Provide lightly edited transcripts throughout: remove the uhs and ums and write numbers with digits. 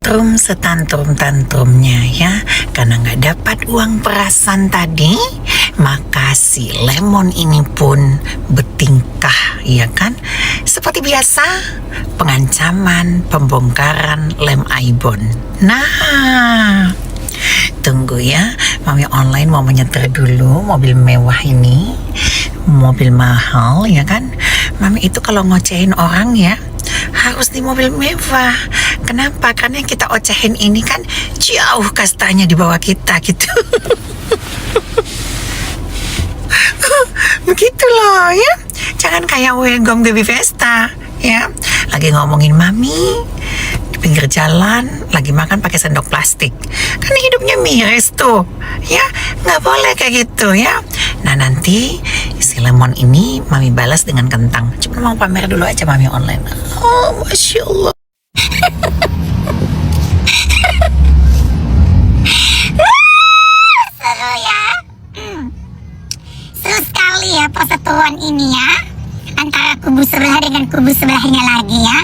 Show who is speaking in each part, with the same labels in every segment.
Speaker 1: tantrum setantrum-tantrumnya ya, karena nggak dapat uang perasan tadi, maka si Lemon ini pun bertingkah ya kan, seperti biasa pengancaman pembongkaran lem Aibon. Nah, tunggu ya, Mami online mau menyetir dulu mobil mewah ini, mobil mahal ya kan. Mami itu kalau ngocehin orang ya harus di mobil mewah. Kenapa? Karena yang kita ocehin ini kan jauh kastanya di bawah kita gitu. Begitu loh ya. Jangan kayak Wegom Baby Vesta ya. Lagi ngomongin Mami di pinggir jalan, lagi makan pakai sendok plastik. Kan hidupnya miris tuh ya. Nggak boleh kayak gitu ya. Nah nanti si Lemon ini Mami balas dengan kentang. Cuma mau pamer dulu aja Mami online. Oh Masya Allah.
Speaker 2: Seru ya. Seru sekali ya perseteruan ini ya, antara kubu sebelah dengan kubu sebelahnya lagi ya,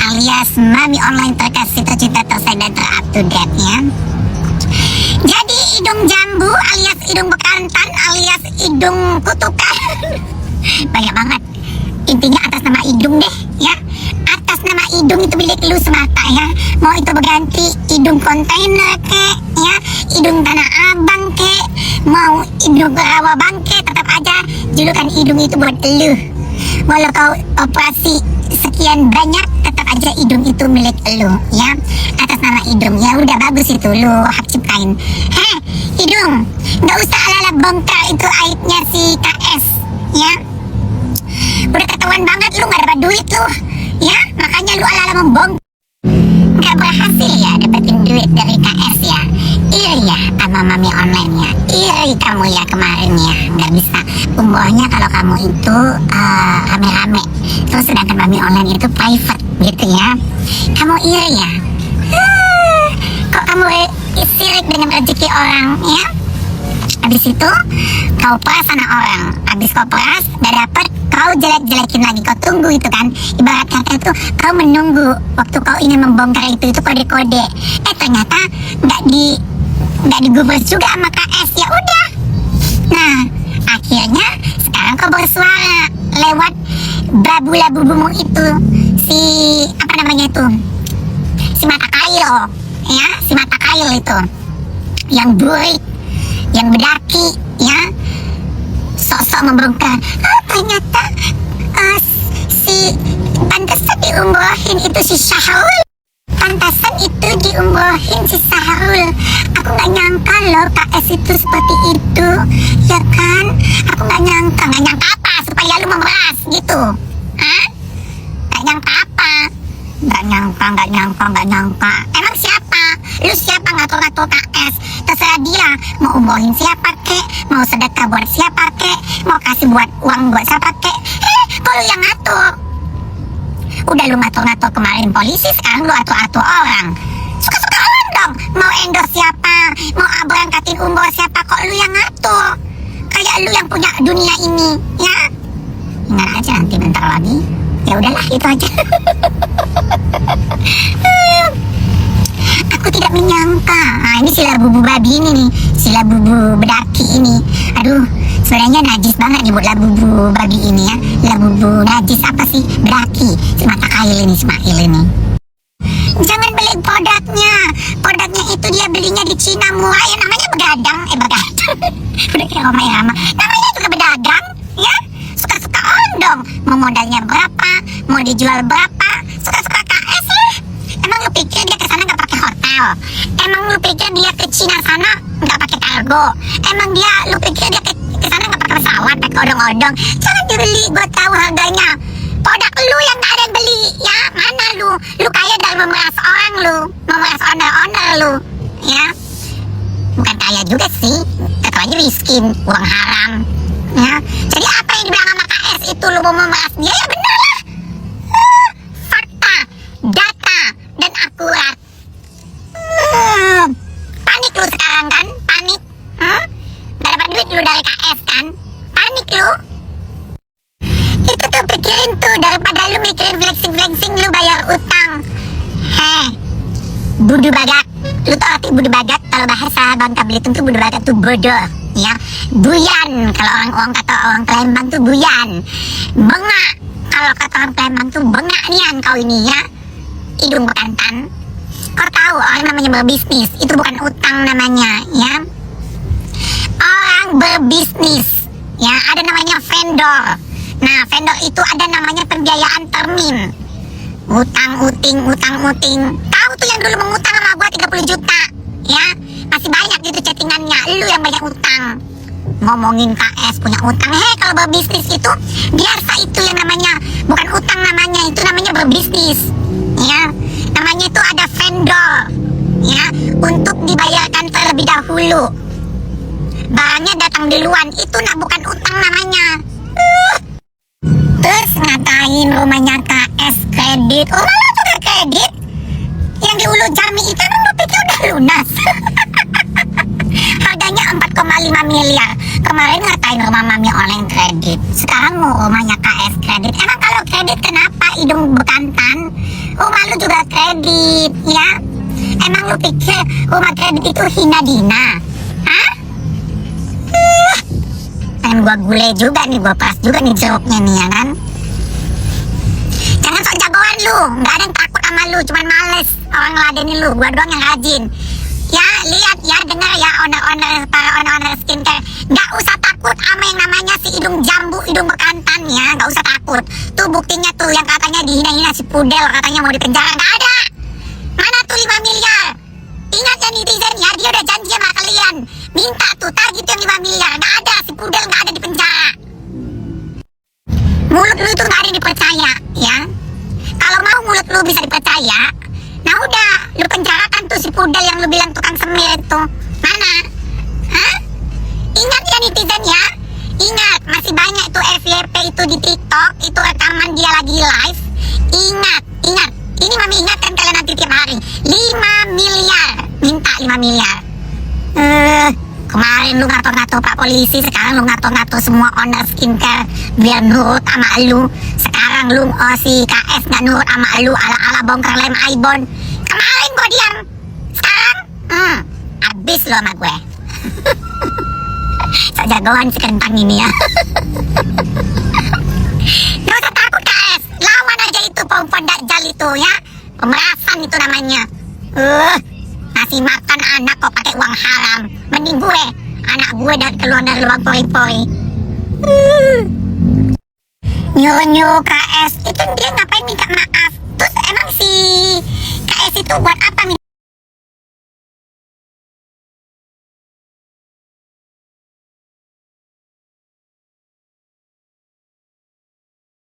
Speaker 2: alias Mami online terkasih, tercinta, tersayang dan terup to date ya. Jadi hidung jambu alias hidung bekantan alias hidung kutukan banyak banget. Intinya atas nama hidung deh ya. Atas nama hidung itu milik lu semata ya. Mau itu berganti hidung kontainer kek ya, hidung Tanah Abang kek, mau hidung rawa bangke, tetap aja julukan hidung itu buat lu. Walau kau operasi sekian banyak, tetap aja hidung itu milik lu ya. Atas nama hidung ya, udah bagus itu lu hak ciptain. Heh hidung, nggak usah ala-ala bongkar itu aibnya si KS ya. Udah ketahuan banget lu nggak dapat duit lu ya, makanya lu ala-ala membongkar. Nggak berhasil ya dapetin duit dari KS ya. Iri ya sama Mami online ya. Iri kamu ya kemarin ya, nggak bisa umrohnya kalau kamu itu rame-rame, terus sedangkan Mami online itu private gitu ya. Kamu iri ya. Kok kamu sirik dengan rezeki orang ya. Habis itu kau peras anak orang, habis kau peras gak dapet, kau jelek-jelekin lagi, kau tunggu itu kan. Ibarat kata itu kau menunggu waktu kau ingin membongkar itu kode-kode. Ternyata nggak digubris juga sama KS ya udah. Nah akhirnya sekarang kau bersuara lewat babu-labubumu itu, si apa namanya itu, si mata kail ya, si mata kail itu yang burik, yang berdaki ya, sok-sok membongkar. Ternyata si pantesan diumrohin itu si Syahrul, pantasan itu diumrohin si Syahrul. Aku nggak nyangka loh KS itu seperti itu ya kan. Aku nggak nyangka apa supaya lu memeras gitu. Hah? Nggak nyangka apa? Nggak nyangka. Emang siapa? Lu siapa ngatur-ngatur KS? Terserah dia mau umrohin siapa kek, mau sedekah buat siapa kek, mau kasih buat uang buat siapa kek. Kok lu yang ngatur? Udah lu ngatur-ngatur kemarin polisi, sekarang lu atur-atur orang. Suka-suka orang dong. Mau endorse siapa, mau berangkatin umroh siapa, kok lu yang ngatur? Kayak lu yang punya dunia ini ya. Ingat aja nanti bentar lagi. Ya udahlah itu aja. Aku tidak menyangka. Nah ini si labubu babi ini nih, si labubu bedaki ini. Aduh sebenarnya najis banget nih buat labubu babi ini ya. Labubu najis apa sih? Bedaki, si mata kail ini, si Mail ini. Jangan beli produknya itu dia belinya di Cina murah ya, namanya begadang. Udah kayak Roma Irama, namanya juga bedagang ya. Suka-suka orang dong, mau modalnya berapa, mau dijual berapa, suka-suka KS lah. Emang lu pikir dia kesana nggak pakai hotel? Emang lu pikir dia ke Cina sana nggak pakai kargo? Emang lu pikir dia kesana nggak pakai pesawat, pakai odong-odong? Jangan dibeli, gue tahu harganya. Produk lu yang nggak ada yang beli ya. Mana lu kaya dari memeras orang, lu memeras owner lu ya. Bukan kaya juga sih, tetap aja miskin, uang haram ya. Jadi apa yang dibilang sama KS itu, lu mau memeras dia ya bener lah. Fakta, data, dan akurat. Panik lu sekarang kan, panik. Gak dapat duit lu dari KS kan, panik lu. Itu tuh pikirin tuh, daripada lu mikirin flexing lu bayar utang. budu badak. Lu tau arti budu badak? Kalau bahasa Bangka Belitung tuh budu badak tuh bodoh, ya. Buyan, kalau orang kata orang Palembang tuh buyan. Bengak, kalau kata orang Palembang tuh bengak nian kau ini, ya. Hidung bekantan. Kau tahu orang namanya berbisnis itu bukan utang namanya, ya. Orang berbisnis, ya, ada namanya vendor. Nah, vendor itu ada namanya pembiayaan termin. Utang uting. Tahu tuh yang dulu mengutang sama gua 30 juta, ya. Masih banyak gitu chattingannya. Lu yang banyak utang. Ngomongin KS punya utang. Kalau berbisnis itu biasa, itu yang namanya bukan utang namanya, itu namanya berbisnis, ya. Namanya itu ada vendor, ya, untuk dibayarkan terlebih dahulu. Barangnya datang duluan, itu bukan utang namanya. Terus ngatain rumahnya KS kredit. Oh, malah juga kredit. Yang di Ulu Jami itu emang lu pikir udah lunas. Harganya 4,5 miliar. Kemarin ngatain rumah mami online kredit. Sekarang mau rumahnya KS kredit. Emang kalau kredit kenapa hidung bekantan? Rumah lu juga kredit, ya. Emang lu pikir rumah kredit itu hina dina? Hah? Pengen gua gulai juga nih, gua peras juga nih jeruknya nih, ya kan. Jangan sok jagoan lu, nggak ada yang takut sama lu, cuman males orang ngeladenin lu, gua doang yang rajin. Ya, lihat ya, dengar ya, para owner skincare, nggak usah takut sama yang namanya si hidung jambu, hidung bekantan, ya, nggak usah takut. Tuh buktinya tuh yang katanya dihina-hina si Pudel, katanya mau dipenjara, nggak ada. Mana tuh 5 miliar? Ingat ya netizen ya, dia udah janji sama kalian. Minta tuh tagih tuh yang 5 miliar. Nggak ada, si Pudel nggak ada di penjara. Mulut lu tuh nggak ada yang dipercaya, ya. Kalau mau mulut lu bisa dipercaya, nah udah, lu penjarakan tuh si Pudel yang lu bilang tukang semir itu. Mana? Hah? Ingat ya netizen ya. Ingat, masih banyak itu FYP itu di TikTok, itu rekaman dia lagi live. Ingat. Ini mami ingatkan kalian nanti tiap hari. 5 miliar. Minta 5 miliar. Kemarin lu ngatur-ngatur Pak Polisi, sekarang lu ngatur-ngatur semua owner skincare biar nurut sama lu. Sekarang lu si KS gak nurut sama lu, ala-ala bongkar lem Aibon. Kemarin gua diam. Sekarang habis lu sama gue. Sok jagoan si kentang ini, ya. Gak usah takut KS, lawan aja itu perempuan dajjal itu, ya. Pemerasan itu namanya. Ngasih makan anak kok pakai uang haram. Mending gue, anak gue keluar dari luar pori-pori. Nyuruh KS itu dia ngapain minta maaf? Terus emang si KS itu buat apa minta